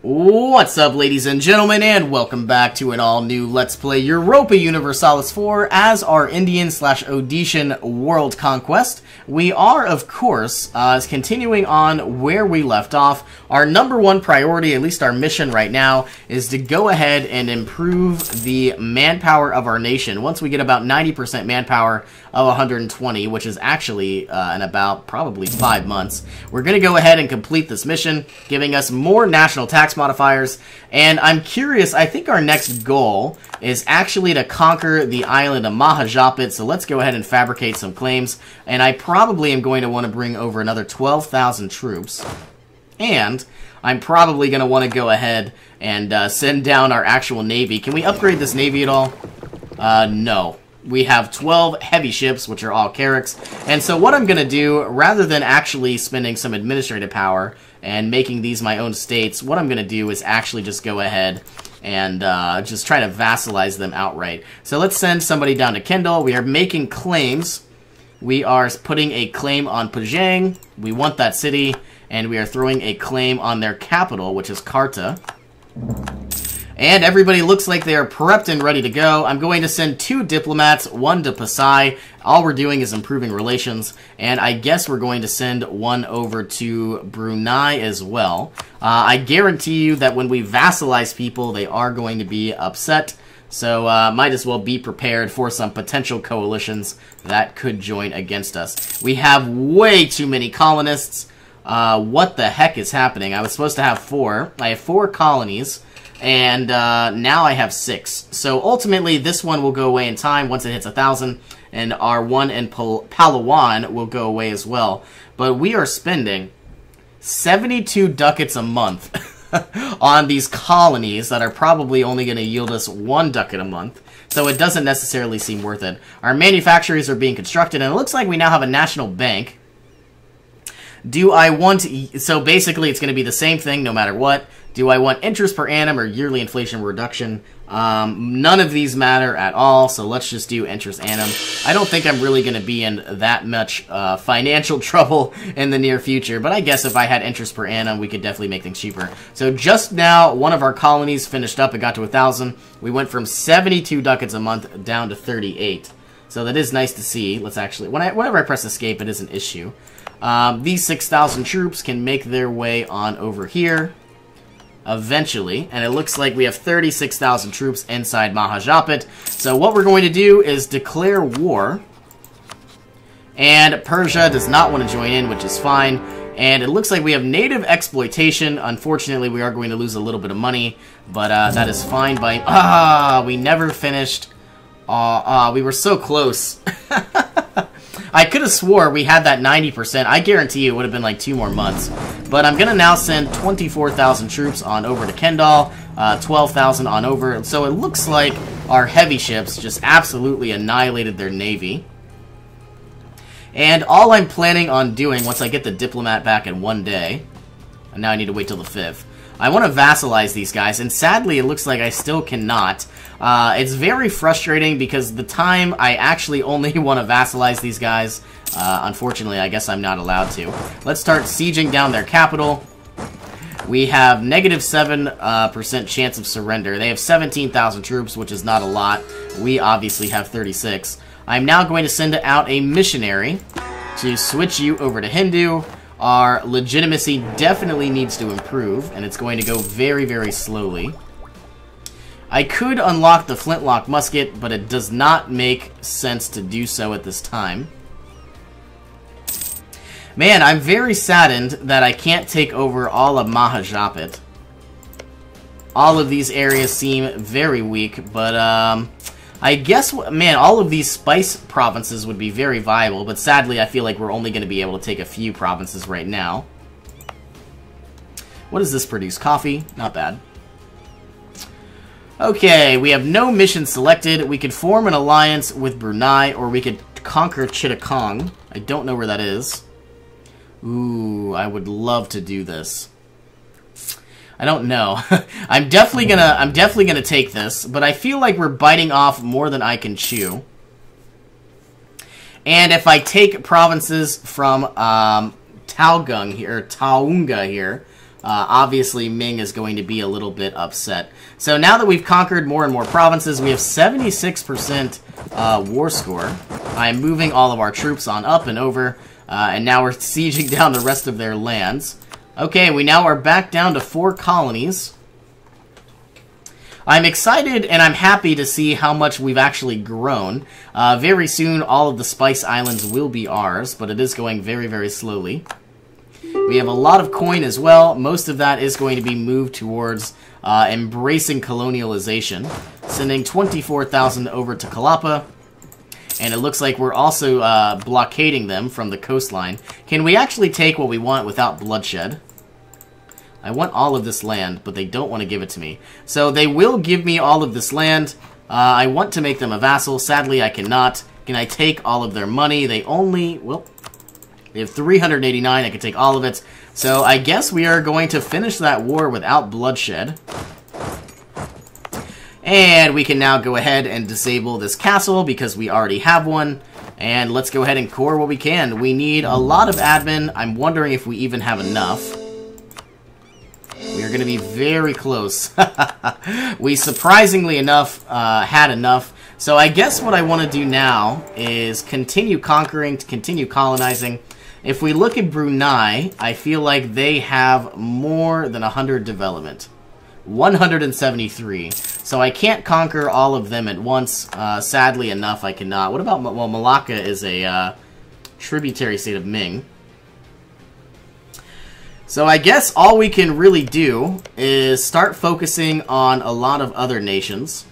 What's up, ladies and gentlemen, and welcome back to an all-new Let's Play Europa Universalis 4 as our Indian/Odyssean World Conquest. We are, of course, continuing on where we left off. Our number one priority, at least our mission right now, is to go ahead and improve the manpower of our nation. Once we get about 90% manpower of 120, which is actually in about probably 5 months, we're going to go ahead and complete this mission, giving us more national tax modifiers. And I'm curious, I think our next goal is actually to conquer the island of Mahajapit, so let's go ahead and fabricate some claims. And I probably am going to want to bring over another 12,000 troops. And I'm probably going to want to go ahead and send down our actual navy. Can we upgrade this navy at all? No. We have 12 heavy ships, which are all Carracks. And so what I'm going to do, rather than actually spending some administrative power and making these my own states, what I'm going to do is actually just go ahead and just try to vassalize them outright. So let's send somebody down to Kendal. We are making claims. We are putting a claim on Pajang. We want that city. And we are throwing a claim on their capital, which is Karta. And everybody looks like they are prepped and ready to go. I'm going to send 2 diplomats, 1 to Pasai. All we're doing is improving relations. And I guess we're going to send 1 over to Brunei as well. I guarantee you that when we vassalize people, they are going to be upset. So might as well be prepared for some potential coalitions that could join against us. We have way too many colonists. What the heck is happening? I was supposed to have 4. I have 4 colonies. And now I have 6. So ultimately, this one will go away in time once it hits 1,000, and our one in Palawan will go away as well. But we are spending 72 ducats a month on these colonies that are probably only going to yield us 1 ducat a month. So it doesn't necessarily seem worth it. Our manufactories are being constructed, and it looks like we now have a national bank. Do I want... So basically, it's going to be the same thing no matter what. Do I want interest per annum or yearly inflation reduction? None of these matter at all, so let's just do interest annum. I don't think I'm really going to be in that much financial trouble in the near future, but I guess if I had interest per annum, we could definitely make things cheaper. So just now, one of our colonies finished up. It got to 1,000. We went from 72 ducats a month down to 38. So that is nice to see. Let's actually... Whenever I press escape, it is an issue. These 6,000 troops can make their way on over here eventually, and it looks like we have 36,000 troops inside Mahajapit. So what we're going to do is declare war, and Persia does not want to join in, which is fine. And it looks like we have native exploitation. Unfortunately, we are going to lose a little bit of money, but that is fine by... we never finished. We were so close. I could have swore we had that 90%. I guarantee you it would have been like 2 more months. But I'm going to now send 24,000 troops on over to Kendal, 12,000 on over. So it looks like our heavy ships just absolutely annihilated their navy. And all I'm planning on doing once I get the diplomat back in 1 day, and now I need to wait till the 5th, I want to vassalize these guys, and sadly it looks like I still cannot. It's very frustrating because the time I actually only want to vassalize these guys, unfortunately I guess I'm not allowed to. Let's start sieging down their capital. We have negative 7% chance of surrender. They have 17,000 troops, which is not a lot. We obviously have 36. I'm now going to send out a missionary to switch you over to Hindu. Our legitimacy definitely needs to improve, and it's going to go very, very slowly. I could unlock the flintlock musket, but it does not make sense to do so at this time. Man, I'm very saddened that I can't take over all of Mahajapit. All of these areas seem very weak, but I guess, man, all of these spice provinces would be very viable, but sadly I feel like we're only going to be able to take a few provinces right now. What does this produce? Coffee? Not bad. Okay, we have no mission selected. We could form an alliance with Brunei, or we could conquer Chittagong. I don't know where that is. Ooh, I would love to do this. I don't know. I'm definitely gonna take this, but I feel like we're biting off more than I can chew. And if I take provinces from Taunga here, obviously Ming is going to be a little bit upset. So now that we've conquered more and more provinces, we have 76% war score. I'm moving all of our troops on up and over, and now we're sieging down the rest of their lands. Okay, we now are back down to 4 colonies. I'm excited and I'm happy to see how much we've actually grown. Very soon, all of the Spice Islands will be ours, but it is going very, very slowly. We have a lot of coin as well. Most of that is going to be moved towards embracing colonialization, sending 24,000 over to Kalapa. And it looks like we're also blockading them from the coastline. Can we actually take what we want without bloodshed? I want all of this land, but they don't want to give it to me. So they will give me all of this land. I want to make them a vassal. Sadly, I cannot. Can I take all of their money? They only... Well, they have 389. I can take all of it. So I guess we are going to finish that war without bloodshed. And we can now go ahead and disable this castle because we already have one. And let's go ahead and core what we can. We need a lot of admin. I'm wondering if we even have enough. We are going to be very close. We surprisingly enough had enough. So I guess what I want to do now is continue conquering, continue colonizing. If we look at Brunei, I feel like they have more than 100 development. 173. So I can't conquer all of them at once. Sadly enough, I cannot. What about... Well, Malacca is a tributary state of Ming. So I guess all we can really do is start focusing on a lot of other nations.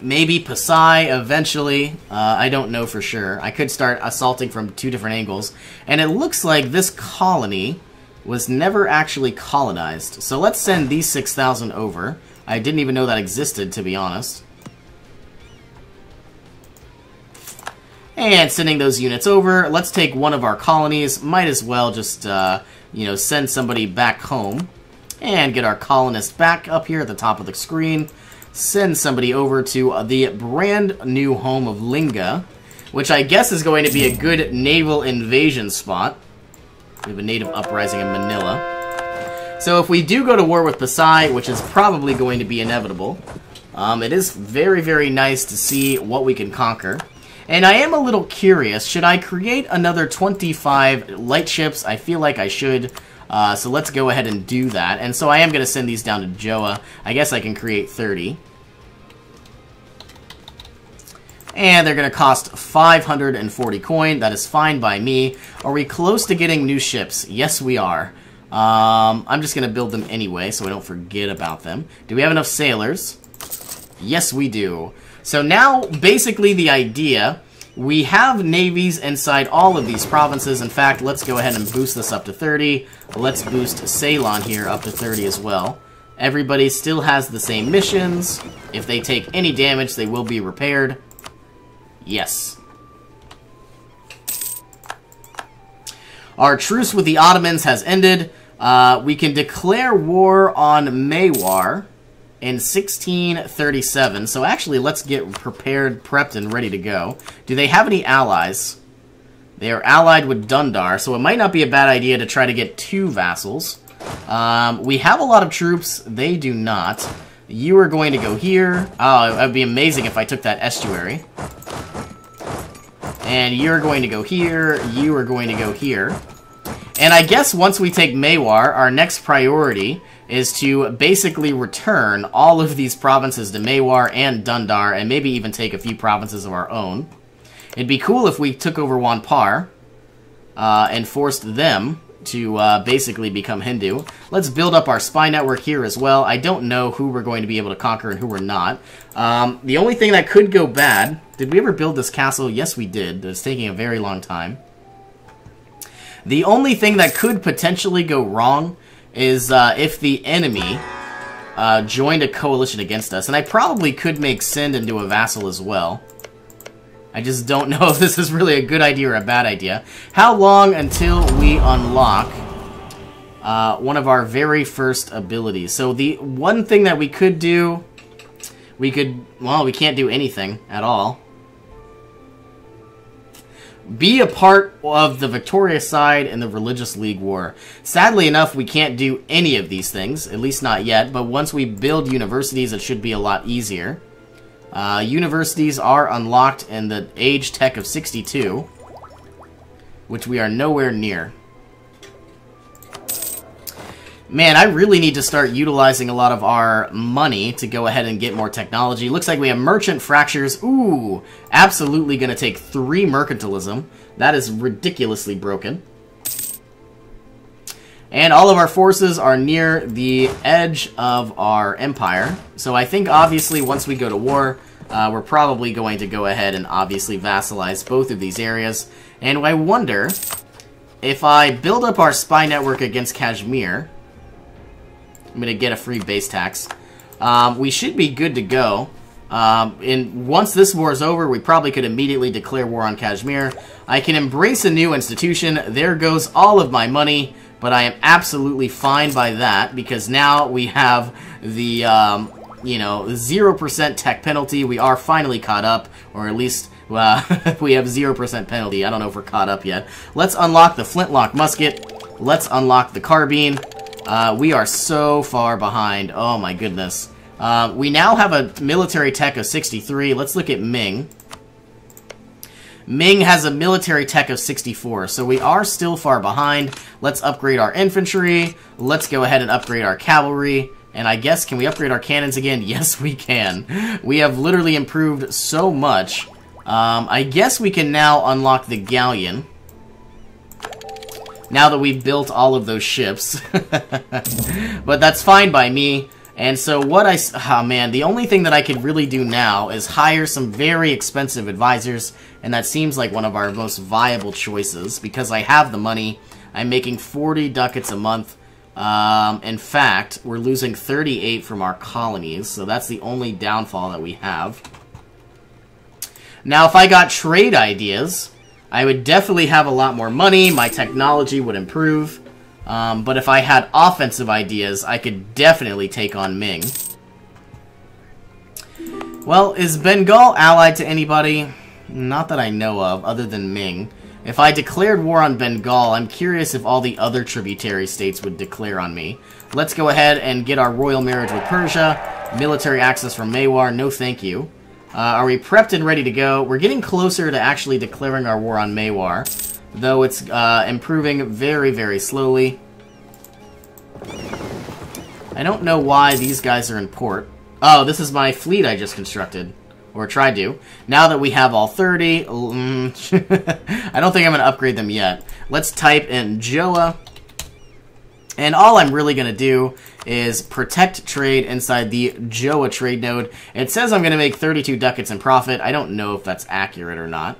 Maybe Pasai eventually. I don't know for sure. I could start assaulting from 2 different angles. And it looks like this colony was never actually colonized. So let's send these 6,000 over. I didn't even know that existed, to be honest. And sending those units over. Let's take one of our colonies. Might as well just... you know, send somebody back home and get our colonist back up here at the top of the screen. Send somebody over to the brand new home of Linga, which I guess is going to be a good naval invasion spot. We have a native uprising in Manila. So if we do go to war with Pasai, which is probably going to be inevitable, it is very, very nice to see what we can conquer. And I am a little curious, should I create another 25 light ships? I feel like I should, so let's go ahead and do that. And so I am going to send these down to Joa. I guess I can create 30. And they're going to cost 540 coin. That is fine by me. Are we close to getting new ships? Yes, we are. I'm just going to build them anyway, so I don't forget about them. Do we have enough sailors? Yes, we do. So now, basically the idea, we have navies inside all of these provinces. In fact, let's go ahead and boost this up to 30. Let's boost Ceylon here up to 30 as well. Everybody still has the same missions. If they take any damage, they will be repaired. Yes. Our truce with the Ottomans has ended. We can declare war on Mewar in 1637. So actually, let's get prepared, prepped, and ready to go. Do they have any allies? They are allied with Dundar, so it might not be a bad idea to try to get 2 vassals. We have a lot of troops. They do not. You are going to go here. Oh, it would be amazing if I took that estuary. And you're going to go here. You are going to go here. And I guess once we take Mewar, our next priority is to basically return all of these provinces to Mewar and Dundar, and maybe even take a few provinces of our own. It'd be cool if we took over Wanpar and forced them to basically become Hindu. Let's build up our spy network here as well. I don't know who we're going to be able to conquer and who we're not. The only thing that could go bad... Did we ever build this castle? Yes, we did. It's taking a very long time. The only thing that could potentially go wrong is if the enemy joined a coalition against us. And I probably could make Sind into a vassal as well. I just don't know if this is really a good idea or a bad idea. How long until we unlock one of our very first abilities? So the one thing that we could do, well, we can't do anything at all. Be a part of the victorious side in the Religious League War. Sadly enough, we can't do any of these things, at least not yet, but once we build universities, it should be a lot easier. Universities are unlocked in the age tech of 62, which we are nowhere near. Man, I really need to start utilizing a lot of our money to go ahead and get more technology. Looks like we have merchant fractures. Ooh, absolutely going to take 3 mercantilism. That is ridiculously broken. And all of our forces are near the edge of our empire. So I think, obviously, once we go to war, we're probably going to go ahead and obviously vassalize both of these areas. And I wonder if I build up our spy network against Kashmir. I'm going to get a free base tax. We should be good to go. And once this war is over, we probably could immediately declare war on Kashmir. I can embrace a new institution. There goes all of my money. But I am absolutely fine by that, because now we have the, 0% tech penalty. We are finally caught up, or at least we have 0% penalty. I don't know if we're caught up yet. Let's unlock the flintlock musket. Let's unlock the carbine. We are so far behind. Oh my goodness. We now have a military tech of 63. Let's look at Ming. Ming has a military tech of 64, so we are still far behind. Let's upgrade our infantry. Let's go ahead and upgrade our cavalry. And I guess, can we upgrade our cannons again? Yes, we can. We have literally improved so much. I guess we can now unlock the galleon. Now that we've built all of those ships. But that's fine by me. And so what oh man, the only thing that I could really do now is hire some very expensive advisors, and that seems like one of our most viable choices, because I have the money. I'm making 40 ducats a month. In fact, we're losing 38 from our colonies, so that's the only downfall that we have. Now, if I got trade ideas, I would definitely have a lot more money, my technology would improve. But if I had offensive ideas, I could definitely take on Ming. Well, is Bengal allied to anybody? Not that I know of, other than Ming. If I declared war on Bengal, I'm curious if all the other tributary states would declare on me. Let's go ahead and get our royal marriage with Persia. Military access from Mewar, no thank you. Are we prepped and ready to go? We're getting closer to actually declaring our war on Mewar, though it's improving very, very slowly. I don't know why these guys are in port. Oh, this is my fleet I just constructed. Or tried to. Now that we have all 30, I don't think I'm going to upgrade them yet. Let's type in Joa. And all I'm really going to do is protect trade inside the Joa trade node. It says I'm going to make 32 ducats in profit. I don't know if that's accurate or not.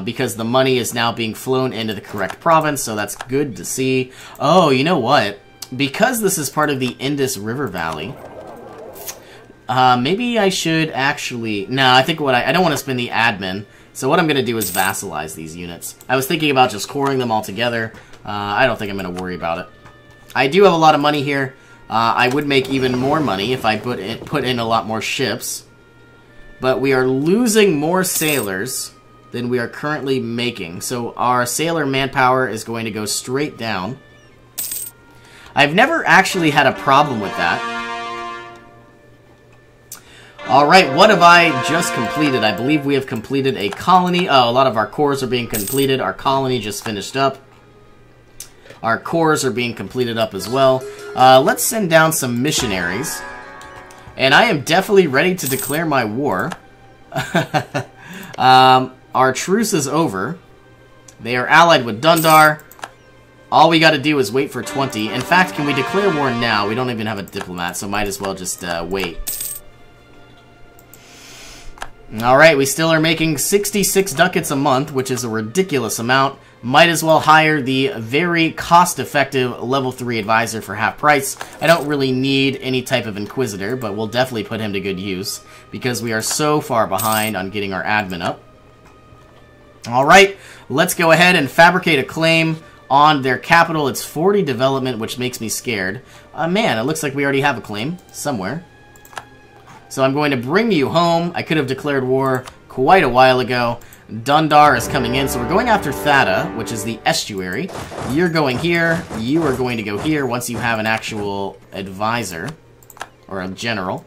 Because the money is now being flown into the correct province, so that's good to see. Oh, you know what? Because this is part of the Indus River Valley, maybe I should actually... No, I think I don't want to spend the admin, so what I'm going to do is vassalize these units. I was thinking about just coring them all together. I don't think I'm going to worry about it. I do have a lot of money here. I would make even more money if I put in a lot more ships. But we are losing more sailors than we are currently making. So our sailor manpower is going to go straight down. I've never actually had a problem with that. Alright, what have I just completed? I believe we have completed a colony. Oh, a lot of our cores are being completed. Our colony just finished up. Our cores are being completed up as well. Let's send down some missionaries. And I am definitely ready to declare my war. Our truce is over. They are allied with Dundar. All we got to do is wait for 20. In fact, can we declare war now? We don't even have a diplomat, so might as well just wait. Alright, we still are making 66 ducats a month, which is a ridiculous amount. Might as well hire the very cost-effective level 3 advisor for half price. I don't really need any type of inquisitor, but we'll definitely put him to good use, because we are so far behind on getting our admin up. Alright, let's go ahead and fabricate a claim on their capital. It's 40 development, which makes me scared. Man, it looks like we already have a claim somewhere. So I'm going to bring you home. I could have declared war quite a while ago. Dundar is coming in, so we're going after Thada, which is the estuary. You're going here. You are going to go here once you have an actual advisor, or a general.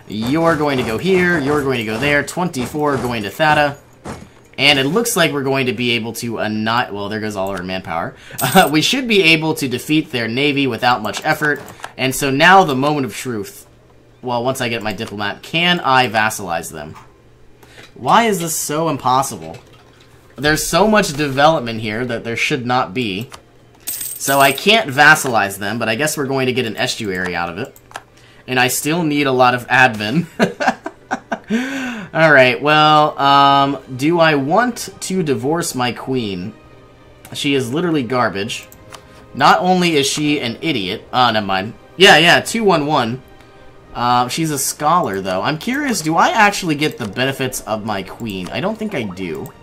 You're going to go here. You're going to go there. 24 going to Thada. And it looks like we're going to be able to well, there goes all our manpower. We should be able to defeat their navy without much effort. And so now the moment of truth. Well, once I get my diplomat, can I vassalize them? Why is this so impossible? There's so much development here that there should not be. So I can't vassalize them, but I guess we're going to get an estuary out of it. And I still need a lot of admin. Alright, well, do I want to divorce my queen? She is literally garbage. Not only is she an idiot... never mind. Yeah, 211. She's a scholar, though. I'm curious, do I actually get the benefits of my queen? I don't think I do.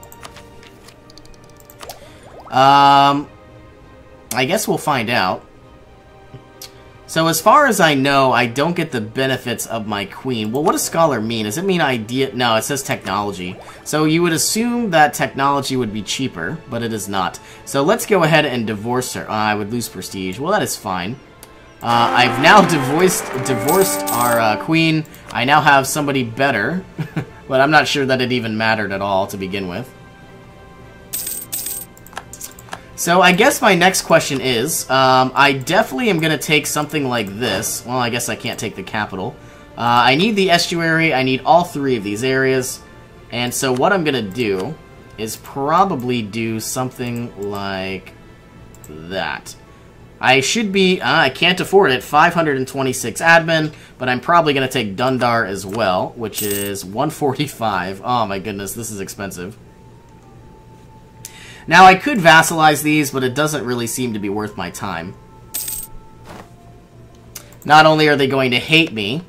I guess we'll find out. So as far as I know, I don't get the benefits of my queen. Well, what does scholar mean? Does it mean idea? No, it says technology. So you would assume that technology would be cheaper, but it is not. So let's go ahead and divorce her. I would lose prestige. Well, that is fine. I've now divorced our queen. I now have somebody better, but I'm not sure that it even mattered at all to begin with. So I guess my next question is, I definitely am going to take something like this. Well, I guess I can't take the capital. I need the estuary. I need all three of these areas. And so what I'm going to do is probably do something like that. I should be, I can't afford it, 526 admin, but I'm probably going to take Dundar as well, which is 145. Oh my goodness, this is expensive. Now, I could vassalize these, but it doesn't really seem to be worth my time. Not only are they going to hate me,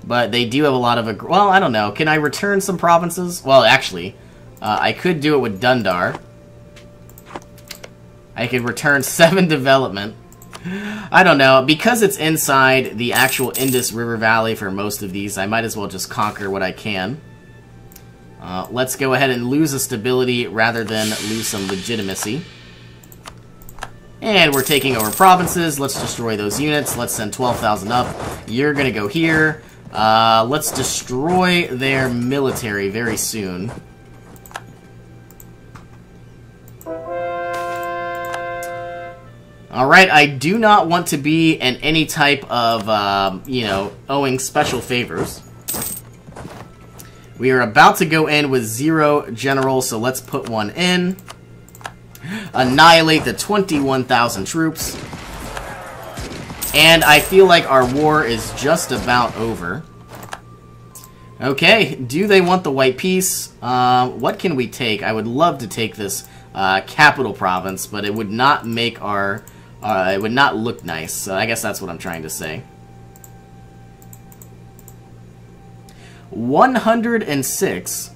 but they do have a lot of... Well, I don't know. Can I return some provinces? Well, actually, I could do it with Dundar. I could return 7 development. I don't know. Because it's inside the actual Indus River Valley for most of these, I might as well just conquer what I can. Let's go ahead and lose a stability rather than lose some legitimacy. And we're taking over provinces. Let's destroy those units. Let's send 12,000 up. You're going to go here. Let's destroy their military very soon. Alright, I do not want to be in any type of, you know, owing special favors. We are about to go in with 0 generals, so let's put one in. Annihilate the 21,000 troops. And I feel like our war is just about over. Okay, do they want the white peace? What can we take? I would love to take this capital province, but it would not make our... it would not look nice, so I guess that's what I'm trying to say. 106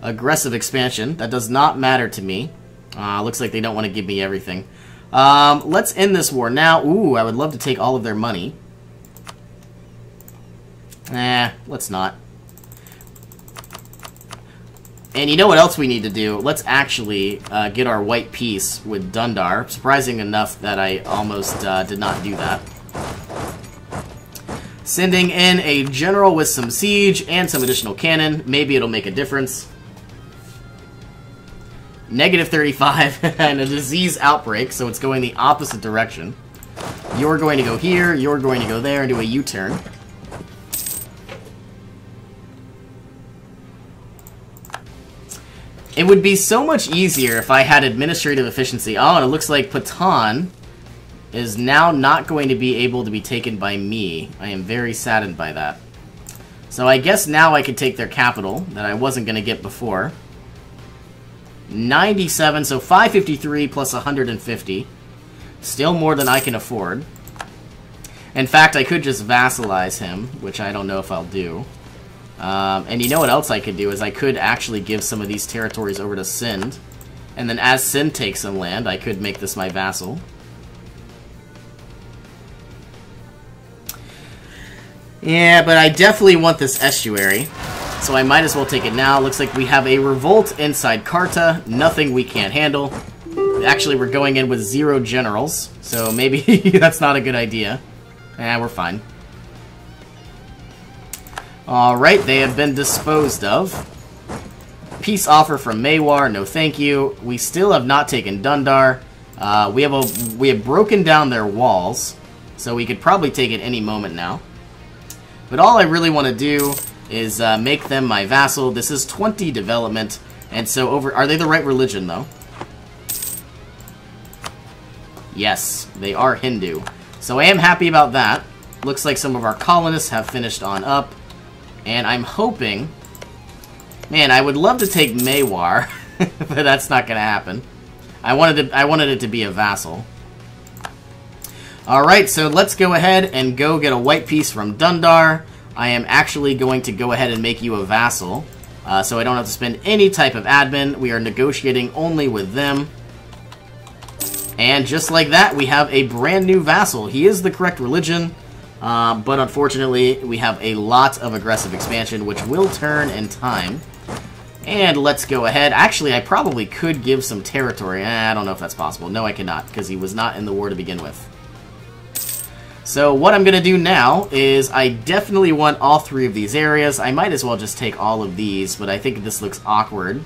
aggressive expansion. That does not matter to me. Looks like they don't want to give me everything. Let's end this war now. Ooh, I would love to take all of their money. Let's not. And you know what else we need to do? Let's actually get our white peace with Dundar. Surprising enough that I almost did not do that. Sending in a general with some siege and some additional cannon. Maybe it'll make a difference. Negative 35 and a disease outbreak, so it's going the opposite direction. You're going to go here, you're going to go there and do a U-turn. It would be so much easier if I had administrative efficiency. Oh, and it looks like Patan is now not going to be able to be taken by me. I am very saddened by that. So I guess now I could take their capital that I wasn't going to get before. 97, so 553 plus 150. Still more than I can afford. In fact, I could just vassalize him, which I don't know if I'll do. And you know what else I could do is I could actually give some of these territories over to Sind. And then as Sind takes some land, I could make this my vassal. Yeah, but I definitely want this estuary. So I might as well take it now. Looks like we have a revolt inside Karta. Nothing we can't handle. Actually, we're going in with 0 generals, so maybe that's not a good idea. We're fine. Alright, they have been disposed of. Peace offer from Maywar, no thank you. We still have not taken Dundar. We have broken down their walls, so we could probably take it any moment now. But all I really want to do is make them my vassal. This is 20 development, and so are they the right religion, though? Yes, they are Hindu. So I am happy about that. Looks like some of our colonists have finished on up, and I'm hoping... Man, I would love to take Maywar, but that's not going to happen. I wanted it to be a vassal. Alright, so let's go ahead and go get a white piece from Dundar. I am actually going to go ahead and make you a vassal, so I don't have to spend any type of admin. We are negotiating only with them. And just like that, we have a brand new vassal. He is the correct religion, but unfortunately, we have a lot of aggressive expansion, which will turn in time. And let's go ahead. Actually, I probably could give some territory. I don't know if that's possible. No, I cannot, because he was not in the war to begin with. So what I'm going to do now is I definitely want all 3 of these areas. I might as well just take all of these, but I think this looks awkward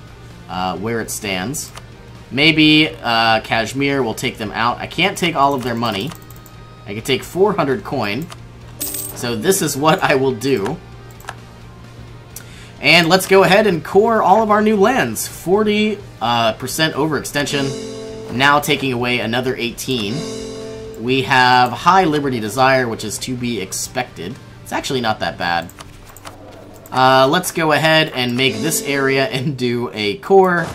where it stands. Maybe Kashmir will take them out. I can't take all of their money. I can take 400 coin. So this is what I will do. And let's go ahead and core all of our new lands. 40% overextension. Now taking away another 18. We have High Liberty Desire, which is to be expected. It's actually not that bad. Let's go ahead and make this area and do a core.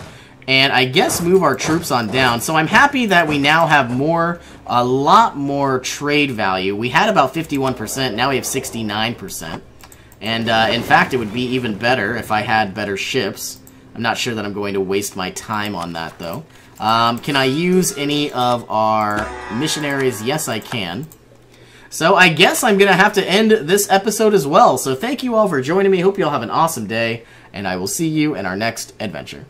And I guess move our troops on down. So I'm happy that we now have a lot more trade value. We had about 51%, now we have 69%. And in fact, it would be even better if I had better ships. I'm not sure that I'm going to waste my time on that, though. Can I use any of our missionaries? Yes, I can. So I guess I'm going to have to end this episode as well. So thank you all for joining me. Hope you all have an awesome day, and I will see you in our next adventure.